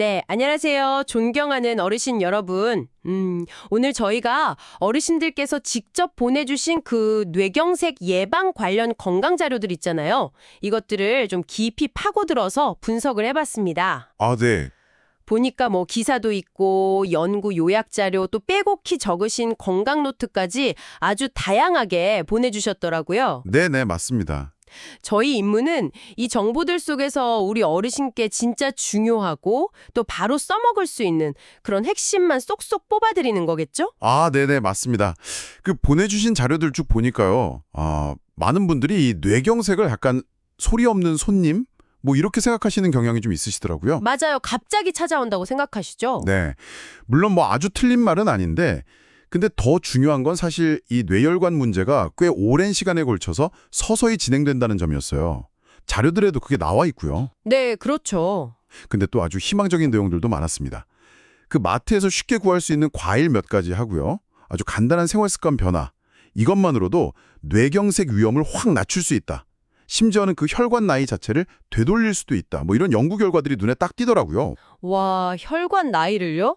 네, 안녕하세요. 존경하는 어르신 여러분. 오늘 저희가 어르신들께서 직접 보내주신 그 뇌경색 예방 관련 건강 자료들 있잖아요. 이것들을 좀 깊이 파고들어서 분석을 해봤습니다. 아, 네. 보니까 뭐 기사도 있고 연구 요약 자료 또 빼곡히 적으신 건강 노트까지 아주 다양하게 보내주셨더라고요. 네네, 맞습니다. 저희 임무는 이 정보들 속에서 우리 어르신께 진짜 중요하고 또 바로 써먹을 수 있는 그런 핵심만 쏙쏙 뽑아드리는 거겠죠? 아, 네네, 맞습니다. 그 보내주신 자료들 쭉 보니까요. 많은 분들이 이 뇌경색을 약간 소리 없는 손님? 뭐 이렇게 생각하시는 경향이 좀 있으시더라고요. 맞아요. 갑자기 찾아온다고 생각하시죠? 네. 물론 뭐 아주 틀린 말은 아닌데, 근데 더 중요한 건 사실 이 뇌혈관 문제가 꽤 오랜 시간에 걸쳐서 서서히 진행된다는 점이었어요. 자료들에도 그게 나와 있고요. 네, 그렇죠. 근데 또 아주 희망적인 내용들도 많았습니다. 그 마트에서 쉽게 구할 수 있는 과일 몇 가지 하고요. 아주 간단한 생활 습관 변화. 이것만으로도 뇌경색 위험을 확 낮출 수 있다. 심지어는 그 혈관 나이 자체를 되돌릴 수도 있다. 뭐 이런 연구 결과들이 눈에 딱 띄더라고요. 와, 혈관 나이를요?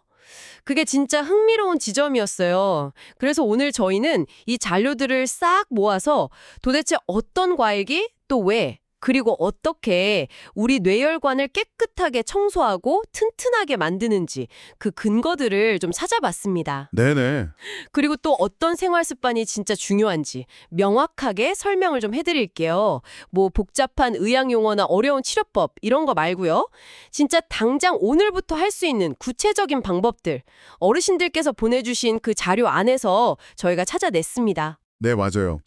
그게 진짜 흥미로운 지점이었어요. 그래서 오늘 저희는 이 자료들을 싹 모아서 도대체 어떤 과일이 또 왜, 그리고 어떻게 우리 뇌혈관을 깨끗하게 청소하고 튼튼하게 만드는지 그 근거들을 좀 찾아봤습니다. 네네. 그리고 또 어떤 생활 습관이 진짜 중요한지 명확하게 설명을 좀 해드릴게요. 뭐 복잡한 의학 용어나 어려운 치료법 이런 거 말고요. 진짜 당장 오늘부터 할 수 있는 구체적인 방법들 어르신들께서 보내주신 그 자료 안에서 저희가 찾아냈습니다. 네, 맞아요.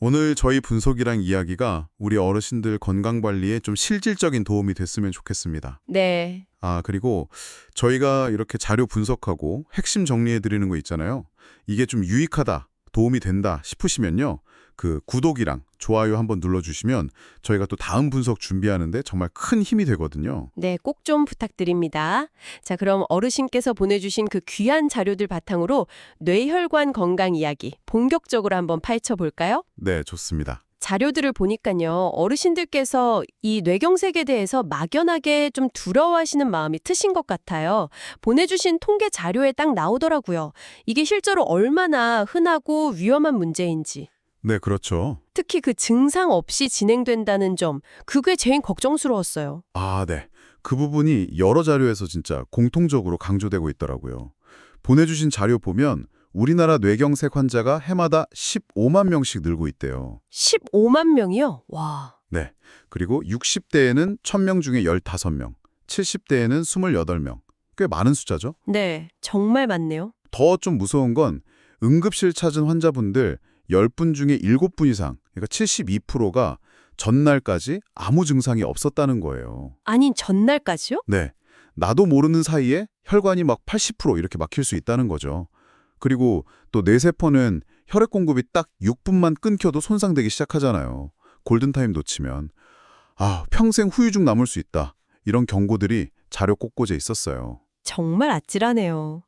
오늘 저희 분석이랑 이야기가 우리 어르신들 건강관리에 좀 실질적인 도움이 됐으면 좋겠습니다. 네. 그리고 저희가 이렇게 자료 분석하고 핵심 정리해드리는 거 있잖아요. 이게 좀 유익하다, 도움이 된다 싶으시면요. 그 구독이랑 좋아요 한번 눌러주시면 저희가 또 다음 분석 준비하는데 정말 큰 힘이 되거든요. 네, 꼭 좀 부탁드립니다. 자, 그럼 어르신께서 보내주신 그 귀한 자료들 바탕으로 뇌혈관 건강 이야기 본격적으로 한번 파헤쳐 볼까요? 네, 좋습니다. 자료들을 보니까요, 어르신들께서 이 뇌경색에 대해서 막연하게 좀 두려워하시는 마음이 트신 것 같아요. 보내주신 통계 자료에 딱 나오더라고요. 이게 실제로 얼마나 흔하고 위험한 문제인지. 네, 그렇죠. 특히 그 증상 없이 진행된다는 점, 그게 제일 걱정스러웠어요. 네. 그 부분이 여러 자료에서 진짜 공통적으로 강조되고 있더라고요. 보내주신 자료 보면 우리나라 뇌경색 환자가 해마다 15만 명씩 늘고 있대요. 15만 명이요? 와. 네. 그리고 60대에는 1000명 중에 15명, 70대에는 28명. 꽤 많은 숫자죠? 네, 정말 많네요. 더 좀 무서운 건 응급실 찾은 환자분들 10분 중에 7분 이상, 그러니까 72%가 전날까지 아무 증상이 없었다는 거예요. 아닌 전날까지요? 네. 나도 모르는 사이에 혈관이 막 80% 이렇게 막힐 수 있다는 거죠. 그리고 또 뇌세포는 혈액 공급이 딱 6분만 끊겨도 손상되기 시작하잖아요. 골든타임 놓치면. 평생 후유증 남을 수 있다. 이런 경고들이 자료 곳곳에 있었어요. 정말 아찔하네요.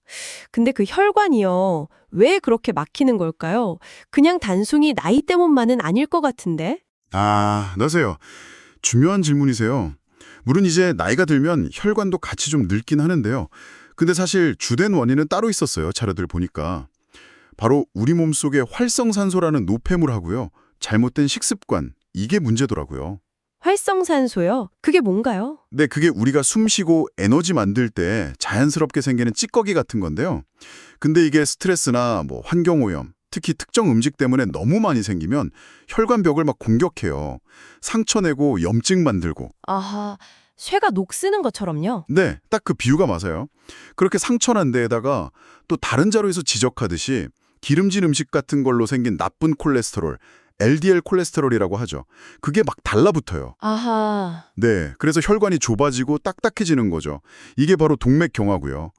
근데 그 혈관이요. 왜 그렇게 막히는 걸까요? 그냥 단순히 나이 때문만은 아닐 것 같은데? 너세요. 중요한 질문이세요. 물론 이제 나이가 들면 혈관도 같이 좀 늙긴 하는데요. 근데 사실 주된 원인은 따로 있었어요. 자료들 보니까. 바로 우리 몸속에 활성산소라는 노폐물하고요. 잘못된 식습관, 이게 문제더라고요. 활성산소요? 그게 뭔가요? 네, 그게 우리가 숨 쉬고 에너지 만들 때 자연스럽게 생기는 찌꺼기 같은 건데요. 근데 이게 스트레스나 뭐 환경오염, 특히 특정 음식 때문에 너무 많이 생기면 혈관벽을 막 공격해요. 상처 내고 염증 만들고. 아하, 쇠가 녹쓰는 것처럼요? 네, 딱 그 비유가 맞아요. 그렇게 상처난 데에다가 또 다른 자료에서 지적하듯이 기름진 음식 같은 걸로 생긴 나쁜 콜레스테롤, LDL 콜레스테롤이라고 하죠. 그게 막 달라붙어요. 아하, 네, 그래서 혈관이 좁아지고 딱딱해지는 거죠. 이게 바로 동맥경화고요.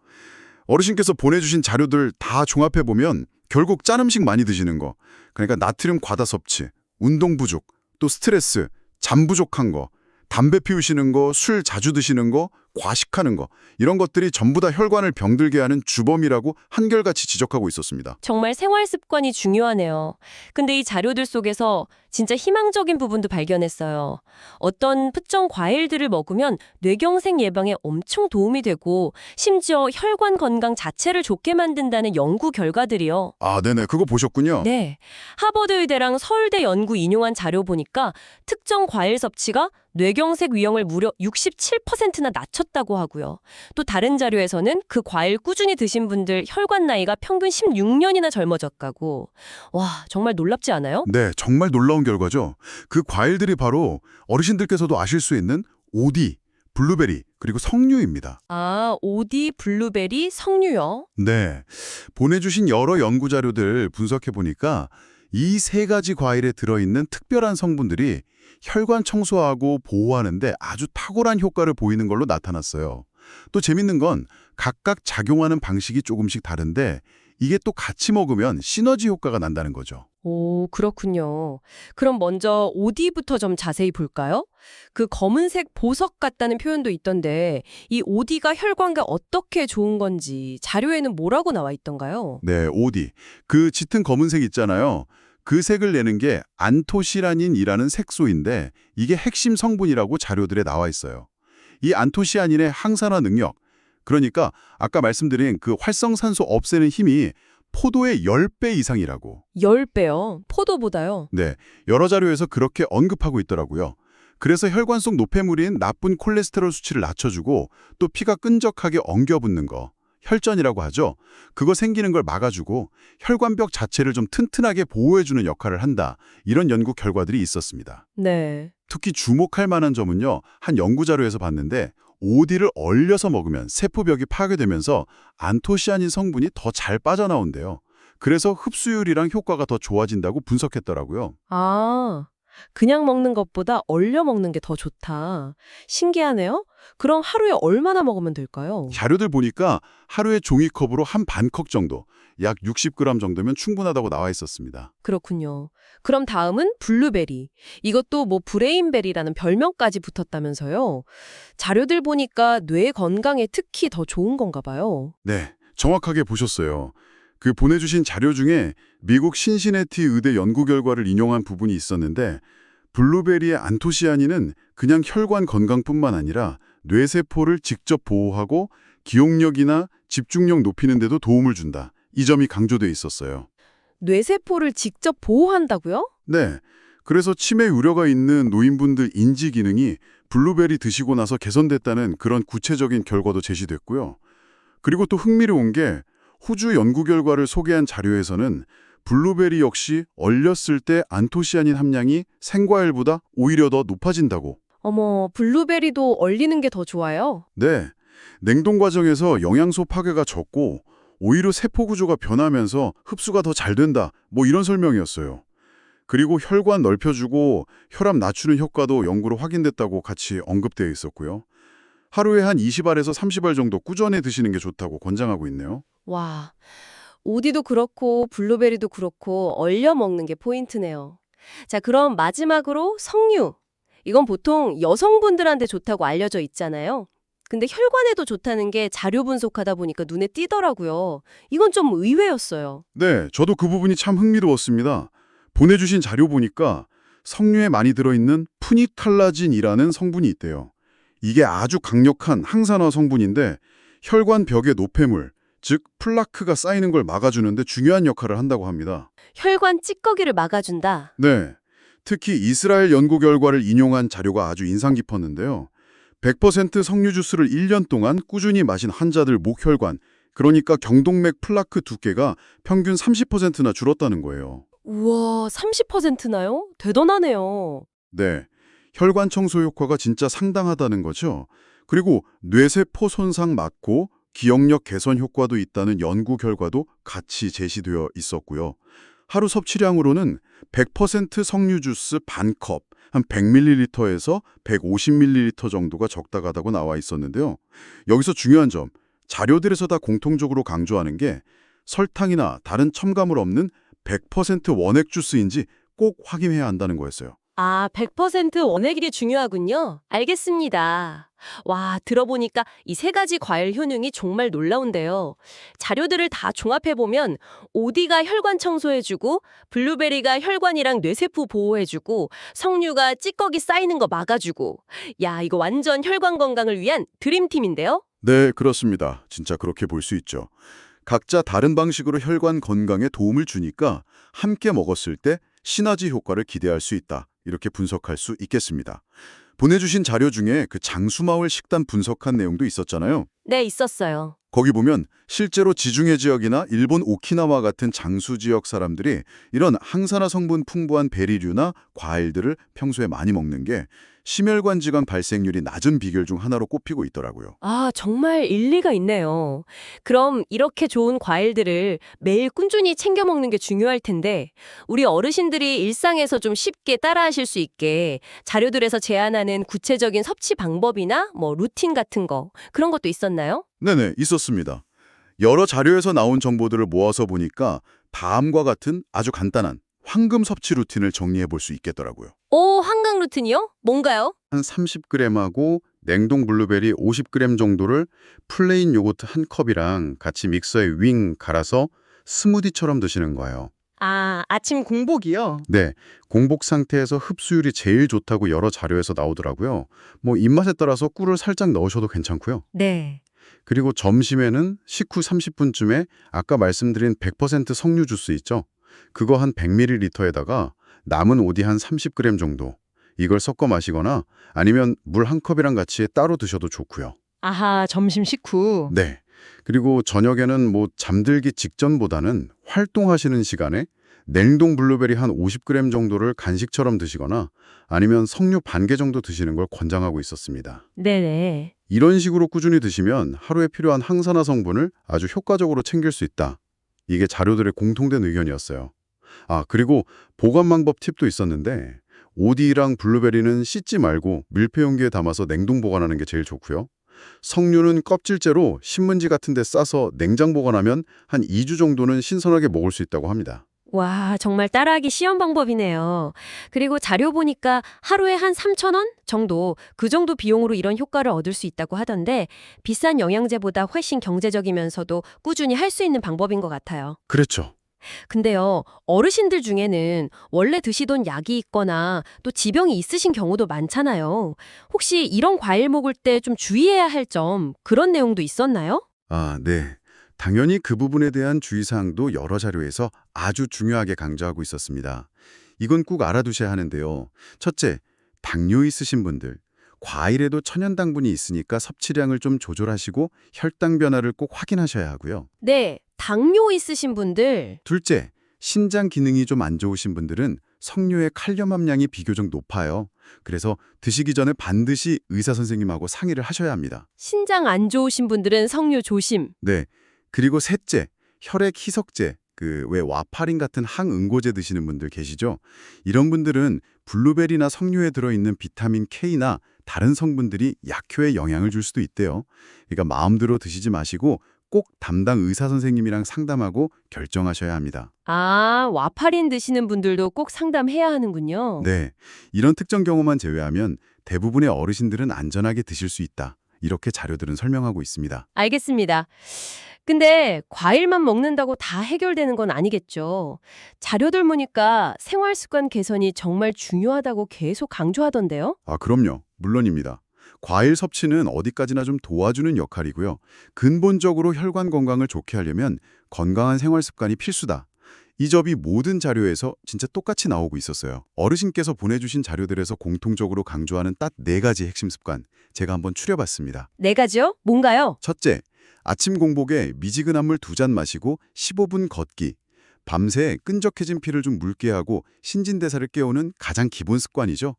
어르신께서 보내주신 자료들 다 종합해보면 결국 짠 음식 많이 드시는 거, 그러니까 나트륨 과다 섭취, 운동 부족, 또 스트레스, 잠 부족한 거, 담배 피우시는 거, 술 자주 드시는 거, 과식하는 거 이런 것들이 전부 다 혈관을 병들게 하는 주범이라고 한결같이 지적하고 있었습니다. 정말 생활 습관이 중요하네요. 근데 이 자료들 속에서 진짜 희망적인 부분도 발견했어요. 어떤 특정 과일들을 먹으면 뇌경색 예방에 엄청 도움이 되고 심지어 혈관 건강 자체를 좋게 만든다는 연구 결과들이요. 아, 네네. 그거 보셨군요. 네. 하버드 의대랑 서울대 연구 인용한 자료 보니까 특정 과일 섭취가 뇌경색 위험을 무려 67%나 낮췄다고 하고요. 또 다른 자료에서는 그 과일 꾸준히 드신 분들 혈관 나이가 평균 16년이나 젊어졌다고. 와, 정말 놀랍지 않아요? 네, 정말 놀라운 결과죠. 그 과일들이 바로 어르신들께서도 아실 수 있는 오디, 블루베리, 그리고 석류입니다. 아, 오디, 블루베리, 석류요? 네, 보내주신 여러 연구 자료들 분석해 보니까 이 세 가지 과일에 들어있는 특별한 성분들이 혈관 청소하고 보호하는데 아주 탁월한 효과를 보이는 걸로 나타났어요. 또 재밌는 건 각각 작용하는 방식이 조금씩 다른데 이게 또 같이 먹으면 시너지 효과가 난다는 거죠. 오, 그렇군요. 그럼 먼저 오디부터 좀 자세히 볼까요? 그 검은색 보석 같다는 표현도 있던데 이 오디가 혈관에 어떻게 좋은 건지 자료에는 뭐라고 나와 있던가요? 네, 오디. 그 짙은 검은색 있잖아요. 그 색을 내는 게 안토시아닌이라는 색소인데 이게 핵심 성분이라고 자료들에 나와 있어요. 이 안토시아닌의 항산화 능력, 그러니까 아까 말씀드린 그 활성산소 없애는 힘이 포도의 10배 이상이라고. 10배요. 포도보다요. 네, 여러 자료에서 그렇게 언급하고 있더라고요. 그래서 혈관 속 노폐물인 나쁜 콜레스테롤 수치를 낮춰주고 또 피가 끈적하게 엉겨붙는 거, 혈전이라고 하죠. 그거 생기는 걸 막아주고 혈관벽 자체를 좀 튼튼하게 보호해주는 역할을 한다. 이런 연구 결과들이 있었습니다. 네. 특히 주목할 만한 점은요. 한 연구 자료에서 봤는데 오디를 얼려서 먹으면 세포벽이 파괴되면서 안토시아닌 성분이 더 잘 빠져나온대요. 그래서 흡수율이랑 효과가 더 좋아진다고 분석했더라고요. 아, 그냥 먹는 것보다 얼려 먹는 게 더 좋다. 신기하네요. 그럼 하루에 얼마나 먹으면 될까요? 자료들 보니까 하루에 종이컵으로 한 반 컵 정도, 약 60g 정도면 충분하다고 나와 있었습니다. 그렇군요. 그럼 다음은 블루베리. 이것도 뭐 브레인베리라는 별명까지 붙었다면서요. 자료들 보니까 뇌 건강에 특히 더 좋은 건가 봐요. 네, 정확하게 보셨어요. 그 보내주신 자료 중에 미국 신시내티 의대 연구 결과를 인용한 부분이 있었는데 블루베리의 안토시아닌은 그냥 혈관 건강뿐만 아니라 뇌세포를 직접 보호하고 기억력이나 집중력 높이는 데도 도움을 준다. 이 점이 강조돼 있었어요. 뇌세포를 직접 보호한다고요? 네, 그래서 치매 우려가 있는 노인분들 인지 기능이 블루베리 드시고 나서 개선됐다는 그런 구체적인 결과도 제시됐고요. 그리고 또 흥미로운 게 호주 연구 결과를 소개한 자료에서는 블루베리 역시 얼렸을 때 안토시아닌 함량이 생과일보다 오히려 더 높아진다고. 어머, 블루베리도 얼리는 게 더 좋아요? 네, 냉동 과정에서 영양소 파괴가 적고 오히려 세포 구조가 변하면서 흡수가 더 잘 된다. 뭐 이런 설명이었어요. 그리고 혈관 넓혀주고 혈압 낮추는 효과도 연구로 확인됐다고 같이 언급되어 있었고요. 하루에 한 20알에서 30알 정도 꾸준히 드시는 게 좋다고 권장하고 있네요. 와, 오디도 그렇고 블루베리도 그렇고 얼려 먹는 게 포인트네요. 자, 그럼 마지막으로 석류. 이건 보통 여성분들한테 좋다고 알려져 있잖아요. 근데 혈관에도 좋다는 게 자료 분석하다 보니까 눈에 띄더라고요. 이건 좀 의외였어요. 네, 저도 그 부분이 참 흥미로웠습니다. 보내주신 자료 보니까 석류에 많이 들어있는 푸니탈라진이라는 성분이 있대요. 이게 아주 강력한 항산화 성분인데 혈관 벽의 노폐물, 즉 플라크가 쌓이는 걸 막아주는데 중요한 역할을 한다고 합니다. 혈관 찌꺼기를 막아준다. 네, 특히 이스라엘 연구 결과를 인용한 자료가 아주 인상 깊었는데요. 100% 석류 주스를 1년 동안 꾸준히 마신 환자들 목혈관, 그러니까 경동맥 플라크 두께가 평균 30%나 줄었다는 거예요. 우와, 30%나요? 대단하네요. 네, 혈관 청소 효과가 진짜 상당하다는 거죠. 그리고 뇌세포 손상 막고 기억력 개선 효과도 있다는 연구 결과도 같이 제시되어 있었고요. 하루 섭취량으로는 100% 석류 주스 반컵, 한 100ml에서 150ml 정도가 적당하다고 나와 있었는데요. 여기서 중요한 점, 자료들에서 다 공통적으로 강조하는 게 설탕이나 다른 첨가물 없는 100% 원액 주스인지 꼭 확인해야 한다는 거였어요. 아, 100% 원액이 중요하군요. 알겠습니다. 와, 들어보니까 이 세 가지 과일 효능이 정말 놀라운데요. 자료들을 다 종합해보면 오디가 혈관 청소해주고 블루베리가 혈관이랑 뇌세포 보호해주고 석류가 찌꺼기 쌓이는 거 막아주고 야, 이거 완전 혈관 건강을 위한 드림팀인데요? 네, 그렇습니다. 진짜 그렇게 볼 수 있죠. 각자 다른 방식으로 혈관 건강에 도움을 주니까 함께 먹었을 때 시너지 효과를 기대할 수 있다. 이렇게 분석할 수 있겠습니다. 보내주신 자료 중에 그 장수마을 식단 분석한 내용도 있었잖아요. 네, 있었어요. 거기 보면 실제로 지중해 지역이나 일본 오키나와 같은 장수 지역 사람들이 이런 항산화 성분 풍부한 베리류나 과일들을 평소에 많이 먹는 게 심혈관 질환 발생률이 낮은 비결 중 하나로 꼽히고 있더라고요. 아, 정말 일리가 있네요. 그럼 이렇게 좋은 과일들을 매일 꾸준히 챙겨 먹는 게 중요할 텐데, 우리 어르신들이 일상에서 좀 쉽게 따라하실 수 있게 자료들에서 제안하는 구체적인 섭취 방법이나 뭐 루틴 같은 거, 그런 것도 있었나요? 네네, 있었습니다. 여러 자료에서 나온 정보들을 모아서 보니까 다음과 같은 아주 간단한 황금 섭취 루틴을 정리해 볼 수 있겠더라고요. 오, 한강 루틴이요? 뭔가요? 한 30g하고 냉동 블루베리 50g 정도를 플레인 요거트 한 컵이랑 같이 믹서에 윙 갈아서 스무디처럼 드시는 거예요. 아, 아침 공복이요? 네, 공복 상태에서 흡수율이 제일 좋다고 여러 자료에서 나오더라고요. 뭐 입맛에 따라서 꿀을 살짝 넣으셔도 괜찮고요. 네. 그리고 점심에는 식후 30분쯤에 아까 말씀드린 100% 석류 주스 있죠? 그거 한 100ml에다가 남은 오디 한 30g 정도. 이걸 섞어 마시거나 아니면 물 한 컵이랑 같이 따로 드셔도 좋고요. 아하, 점심 식후. 네. 그리고 저녁에는 뭐 잠들기 직전보다는 활동하시는 시간에 냉동 블루베리 한 50g 정도를 간식처럼 드시거나 아니면 석류 반 개 정도 드시는 걸 권장하고 있었습니다. 네네. 이런 식으로 꾸준히 드시면 하루에 필요한 항산화 성분을 아주 효과적으로 챙길 수 있다. 이게 자료들의 공통된 의견이었어요. 아, 그리고 보관 방법 팁도 있었는데 오디랑 블루베리는 씻지 말고 밀폐 용기에 담아서 냉동 보관하는 게 제일 좋고요. 석류는 껍질째로 신문지 같은 데 싸서 냉장 보관하면 한 2주 정도는 신선하게 먹을 수 있다고 합니다. 와, 정말 따라하기 쉬운 방법이네요. 그리고 자료 보니까 하루에 한 3,000원 정도, 그 정도 비용으로 이런 효과를 얻을 수 있다고 하던데 비싼 영양제보다 훨씬 경제적이면서도 꾸준히 할 수 있는 방법인 것 같아요. 그렇죠. 근데요, 어르신들 중에는 원래 드시던 약이 있거나 또 지병이 있으신 경우도 많잖아요. 혹시 이런 과일 먹을 때 좀 주의해야 할 점, 그런 내용도 있었나요? 아, 네. 당연히 그 부분에 대한 주의사항도 여러 자료에서 아주 중요하게 강조하고 있었습니다. 이건 꼭 알아두셔야 하는데요. 첫째, 당뇨 있으신 분들. 과일에도 천연당분이 있으니까 섭취량을 좀 조절하시고 혈당 변화를 꼭 확인하셔야 하고요. 네, 당뇨 있으신 분들. 둘째, 신장 기능이 좀 안 좋으신 분들은 석류의 칼륨 함량이 비교적 높아요. 그래서 드시기 전에 반드시 의사 선생님하고 상의를 하셔야 합니다. 신장 안 좋으신 분들은 석류 조심. 네. 그리고 셋째, 혈액 희석제, 왜 와파린 같은 항응고제 드시는 분들 계시죠? 이런 분들은 블루베리나 석류에 들어있는 비타민 K나 다른 성분들이 약효에 영향을 줄 수도 있대요. 그러니까 마음대로 드시지 마시고 꼭 담당 의사 선생님이랑 상담하고 결정하셔야 합니다. 아, 와파린 드시는 분들도 꼭 상담해야 하는군요. 네, 이런 특정 경우만 제외하면 대부분의 어르신들은 안전하게 드실 수 있다. 이렇게 자료들은 설명하고 있습니다. 알겠습니다. 근데 과일만 먹는다고 다 해결되는 건 아니겠죠. 자료들 보니까 생활 습관 개선이 정말 중요하다고 계속 강조하던데요. 아, 그럼요. 물론입니다. 과일 섭취는 어디까지나 좀 도와주는 역할이고요. 근본적으로 혈관 건강을 좋게 하려면 건강한 생활 습관이 필수다. 이 점이 모든 자료에서 진짜 똑같이 나오고 있었어요. 어르신께서 보내주신 자료들에서 공통적으로 강조하는 딱 4가지 핵심 습관, 제가 한번 추려봤습니다. 4가지요? 뭔가요? 첫째, 아침 공복에 미지근한 물 2잔 마시고 15분 걷기. 밤새 끈적해진 피를 좀 묽게 하고 신진대사를 깨우는 가장 기본 습관이죠.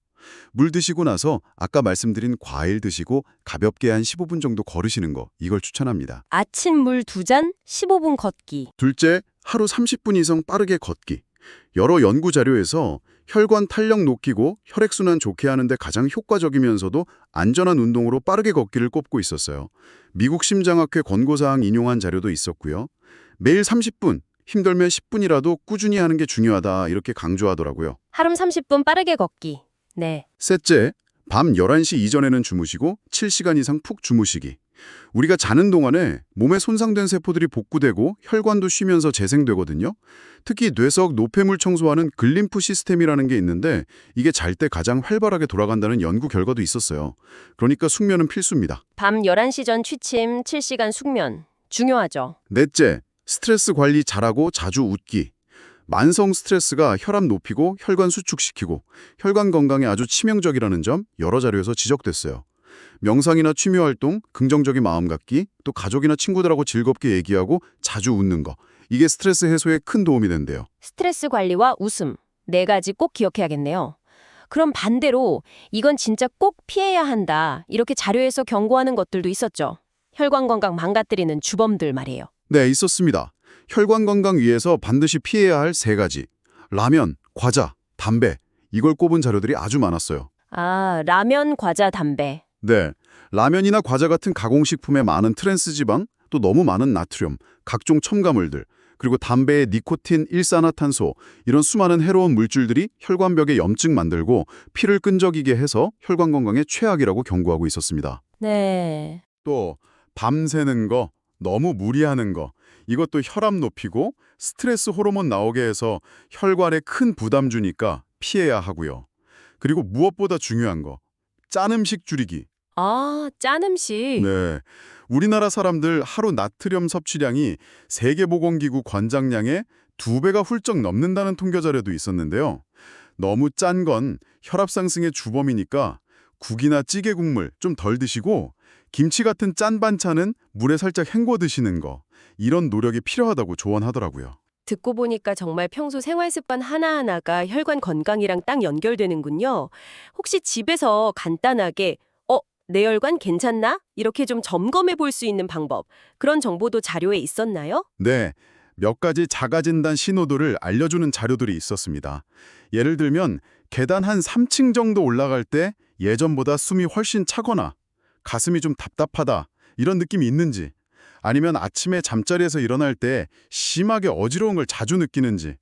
물 드시고 나서 아까 말씀드린 과일 드시고 가볍게 한 15분 정도 걸으시는 거, 이걸 추천합니다. 아침 물 2잔, 15분 걷기. 둘째, 하루 30분 이상 빠르게 걷기. 여러 연구 자료에서 혈관 탄력 높이고 혈액순환 좋게 하는데 가장 효과적이면서도 안전한 운동으로 빠르게 걷기를 꼽고 있었어요. 미국 심장학회 권고사항 인용한 자료도 있었고요. 매일 30분, 힘들면 10분이라도 꾸준히 하는 게 중요하다 이렇게 강조하더라고요. 하루 30분 빠르게 걷기. 네. 셋째, 밤 11시 이전에는 주무시고 7시간 이상 푹 주무시기. 우리가 자는 동안에 몸에 손상된 세포들이 복구되고 혈관도 쉬면서 재생되거든요. 특히 뇌석 노폐물 청소하는 글림프 시스템이라는 게 있는데 이게 잘 때 가장 활발하게 돌아간다는 연구 결과도 있었어요. 그러니까 숙면은 필수입니다. 밤 11시 전 취침, 7시간 숙면. 중요하죠. 넷째, 스트레스 관리 잘하고 자주 웃기. 만성 스트레스가 혈압 높이고 혈관 수축시키고 혈관 건강에 아주 치명적이라는 점 여러 자료에서 지적됐어요. 명상이나 취미활동, 긍정적인 마음 갖기, 또 가족이나 친구들하고 즐겁게 얘기하고 자주 웃는 거. 이게 스트레스 해소에 큰 도움이 된대요. 스트레스 관리와 웃음. 4가지 꼭 기억해야겠네요. 그럼 반대로 이건 진짜 꼭 피해야 한다. 이렇게 자료에서 경고하는 것들도 있었죠. 혈관 건강 망가뜨리는 주범들 말이에요. 네, 있었습니다. 혈관 건강 위해서 반드시 피해야 할 3가지. 라면, 과자, 담배. 이걸 꼽은 자료들이 아주 많았어요. 아, 라면, 과자, 담배. 네, 라면이나 과자 같은 가공식품에 많은 트랜스 지방, 또 너무 많은 나트륨, 각종 첨가물들, 그리고 담배의 니코틴, 일산화탄소 이런 수많은 해로운 물질들이 혈관벽에 염증 만들고 피를 끈적이게 해서 혈관 건강에 최악이라고 경고하고 있었습니다. 네. 또 밤새는 거, 너무 무리하는 거, 이것도 혈압 높이고 스트레스 호르몬 나오게 해서 혈관에 큰 부담 주니까 피해야 하고요. 그리고 무엇보다 중요한 거, 짠 음식 줄이기. 아, 짠 음식. 네, 우리나라 사람들 하루 나트륨 섭취량이 세계보건기구 권장량의 2배가 훌쩍 넘는다는 통계 자료도 있었는데요. 너무 짠 건 혈압 상승의 주범이니까 국이나 찌개 국물 좀 덜 드시고 김치 같은 짠 반찬은 물에 살짝 헹궈 드시는 거. 이런 노력이 필요하다고 조언하더라고요. 듣고 보니까 정말 평소 생활 습관 하나하나가 혈관 건강이랑 딱 연결되는군요. 혹시 집에서 간단하게 내 혈관 괜찮나? 이렇게 좀 점검해 볼 수 있는 방법. 그런 정보도 자료에 있었나요? 네, 몇 가지 자가진단 신호도를 알려주는 자료들이 있었습니다. 예를 들면 계단 한 3층 정도 올라갈 때 예전보다 숨이 훨씬 차거나 가슴이 좀 답답하다 이런 느낌이 있는지, 아니면 아침에 잠자리에서 일어날 때 심하게 어지러운 걸 자주 느끼는지,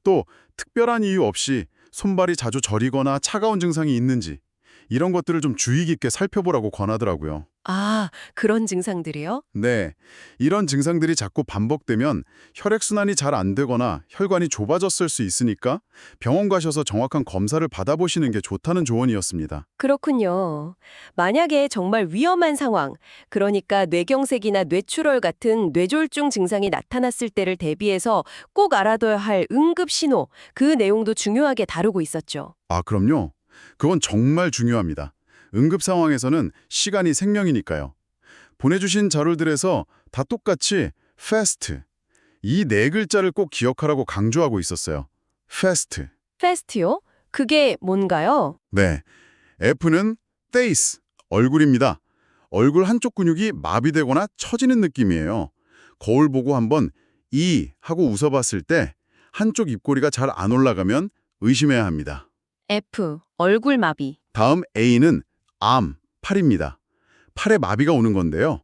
또 특별한 이유 없이 손발이 자주 저리거나 차가운 증상이 있는지, 이런 것들을 좀 주의 깊게 살펴보라고 권하더라고요. 아, 그런 증상들이요? 네, 이런 증상들이 자꾸 반복되면 혈액순환이 잘 안 되거나 혈관이 좁아졌을 수 있으니까 병원 가셔서 정확한 검사를 받아보시는 게 좋다는 조언이었습니다. 그렇군요. 만약에 정말 위험한 상황, 그러니까 뇌경색이나 뇌출혈 같은 뇌졸중 증상이 나타났을 때를 대비해서 꼭 알아둬야 할 응급 신호, 그 내용도 중요하게 다루고 있었죠. 아, 그럼요. 그건 정말 중요합니다. 응급 상황에서는 시간이 생명이니까요. 보내주신 자료들에서 다 똑같이 fast, 이 4글자를 꼭 기억하라고 강조하고 있었어요. fast. 패스트요? 그게 뭔가요? 네, F는 face, 얼굴입니다. 얼굴 한쪽 근육이 마비되거나 처지는 느낌이에요. 거울 보고 한번 이 하고 웃어봤을 때 한쪽 입꼬리가 잘 안 올라가면 의심해야 합니다. F, 얼굴 마비. 다음 A는 arm, 팔입니다. 팔에 마비가 오는 건데요.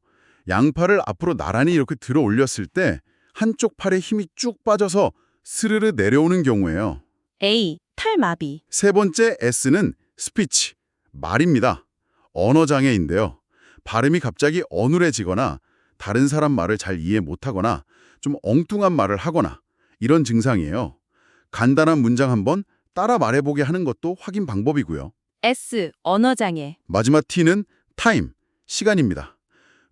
양팔을 앞으로 나란히 이렇게 들어 올렸을 때 한쪽 팔에 힘이 쭉 빠져서 스르르 내려오는 경우예요. A, 탈마비. 3번째 S는 speech, 말입니다. 언어장애인데요. 발음이 갑자기 어눌해지거나 다른 사람 말을 잘 이해 못하거나 좀 엉뚱한 말을 하거나 이런 증상이에요. 간단한 문장 한번 따라 말해보게 하는 것도 확인 방법이고요. S, 언어장애. 마지막 T는 time, 시간입니다.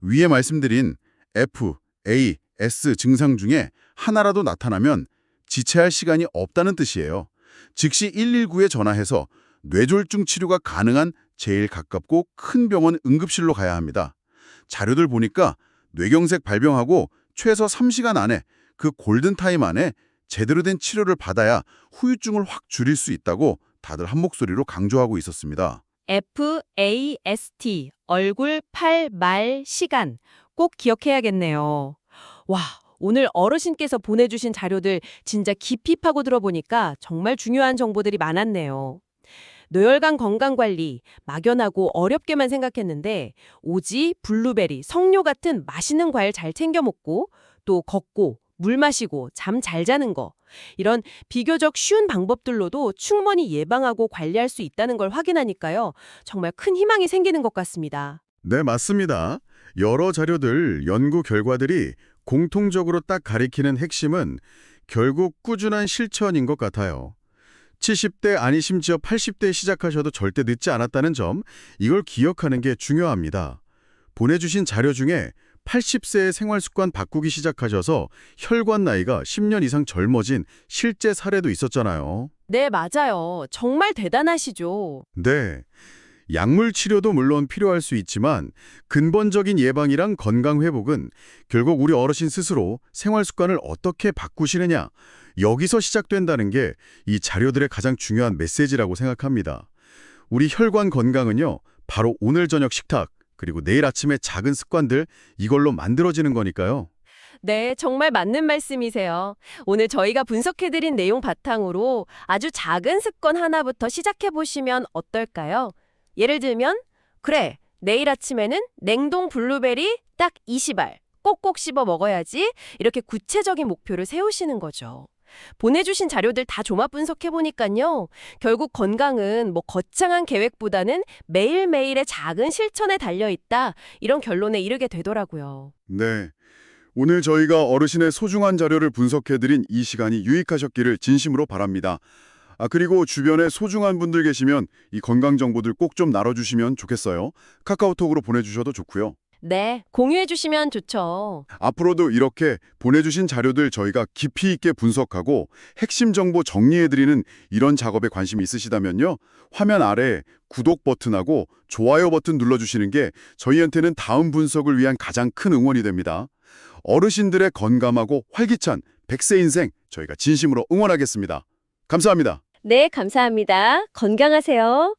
위에 말씀드린 F, A, S 증상 중에 하나라도 나타나면 지체할 시간이 없다는 뜻이에요. 즉시 119에 전화해서 뇌졸중 치료가 가능한 제일 가깝고 큰 병원 응급실로 가야 합니다. 자료들 보니까 뇌경색 발병하고 최소 3시간 안에 그 골든타임 안에 제대로 된 치료를 받아야 후유증을 확 줄일 수 있다고 다들 한 목소리로 강조하고 있었습니다. F, A, S, T, 얼굴, 팔, 말, 시간. 꼭 기억해야겠네요. 와, 오늘 어르신께서 보내주신 자료들 진짜 깊이 파고 들어보니까 정말 중요한 정보들이 많았네요. 뇌혈관 건강관리, 막연하고 어렵게만 생각했는데 오지, 블루베리, 석류 같은 맛있는 과일 잘 챙겨 먹고 또 걷고 물 마시고 잠 잘 자는 거 이런 비교적 쉬운 방법들로도 충분히 예방하고 관리할 수 있다는 걸 확인하니까요. 정말 큰 희망이 생기는 것 같습니다. 네, 맞습니다. 여러 자료들, 연구 결과들이 공통적으로 딱 가리키는 핵심은 결국 꾸준한 실천인 것 같아요. 70대 아니 심지어 80대에 시작하셔도 절대 늦지 않았다는 점, 이걸 기억하는 게 중요합니다. 보내주신 자료 중에 80세의 생활습관 바꾸기 시작하셔서 혈관 나이가 10년 이상 젊어진 실제 사례도 있었잖아요. 네, 맞아요. 정말 대단하시죠. 네. 약물 치료도 물론 필요할 수 있지만 근본적인 예방이랑 건강 회복은 결국 우리 어르신 스스로 생활 습관을 어떻게 바꾸시느냐, 여기서 시작된다는 게 이 자료들의 가장 중요한 메시지라고 생각합니다. 우리 혈관 건강은요, 바로 오늘 저녁 식탁, 그리고 내일 아침의 작은 습관들, 이걸로 만들어지는 거니까요. 네, 정말 맞는 말씀이세요. 오늘 저희가 분석해드린 내용 바탕으로 아주 작은 습관 하나부터 시작해보시면 어떨까요? 예를 들면, 그래, 내일 아침에는 냉동 블루베리 딱 20알 꼭꼭 씹어 먹어야지, 이렇게 구체적인 목표를 세우시는 거죠. 보내주신 자료들 다 종합 분석해보니까요. 결국 건강은 거창한 계획보다는 매일매일의 작은 실천에 달려있다, 이런 결론에 이르게 되더라고요. 네. 오늘 저희가 어르신의 소중한 자료를 분석해드린 이 시간이 유익하셨기를 진심으로 바랍니다. 그리고 주변에 소중한 분들 계시면 이 건강 정보들 꼭 좀 나눠주시면 좋겠어요. 카카오톡으로 보내주셔도 좋고요. 네, 공유해주시면 좋죠. 앞으로도 이렇게 보내주신 자료들 저희가 깊이 있게 분석하고 핵심 정보 정리해드리는 이런 작업에 관심이 있으시다면요. 화면 아래 구독 버튼하고 좋아요 버튼 눌러주시는 게 저희한테는 다음 분석을 위한 가장 큰 응원이 됩니다. 어르신들의 건강하고 활기찬 100세 인생 저희가 진심으로 응원하겠습니다. 감사합니다. 네, 감사합니다. 건강하세요.